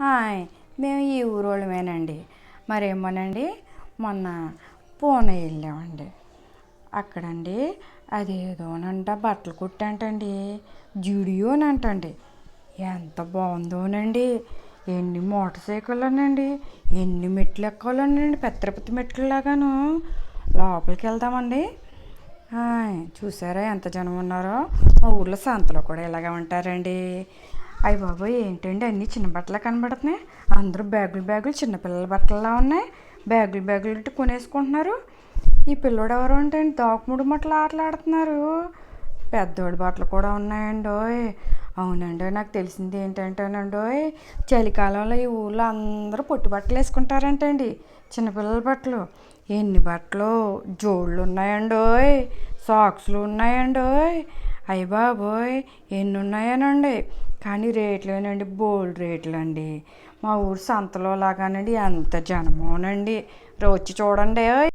Hi, మేము ఈ ఊరోళ్ళమేనండి. మరేమోనండి, మొన్న పూణే వెళ్ళామండి. అక్కడండి అదేదోనంట బట్టలు కుట్టంటండి, జూడియోనంటండి. ఎంత బాగుందోనండి. ఎన్ని మోటార్ సైకిళ్ళనండి, ఎన్ని మెట్లు ఎక్కాలనండి, పెద్ద తిరుపతి మెట్లులాగాను. లోపలికి వెళ్దామండి. చూసారా ఎంత జనం ఉన్నారో. మా ఊర్లో సంతలో కూడా ఇలాగే ఉంటారండి. అయ్య బాబోయ్, ఏంటండి అన్నీ చిన్న బట్టలు కనబడుతున్నాయి. అందరూ బ్యాగులు చిన్నపిల్లల బట్టల్లా ఉన్నాయి. బ్యాగులు కొనేసుకుంటున్నారు. ఈ పిల్లోడు ఎవరు అంటే దాకుముడు మట్టలు ఆటలాడుతున్నారు. పెద్దోడి బట్టలు కూడా ఉన్నాయండోయ్. అవునండి, నాకు తెలిసింది ఏంటంటేనండోయ్, చలికాలంలో ఈ ఊళ్ళో అందరూ పొట్టి బట్టలు వేసుకుంటారంటండి. చిన్నపిల్లల బట్టలు. ఎన్ని బట్టలు, జోళ్ళు ఉన్నాయండోయ్, సాక్స్లు ఉన్నాయండోయ్. అయ్య బాబోయ్, ఎన్ని ఉన్నాయనండి. కానీ రేట్లేనండి, బోల్డ్ రేట్లు అండి. మా ఊరు సంతలో లాగానండి, ఎంత జనమోనండి. వచ్చి చూడండి.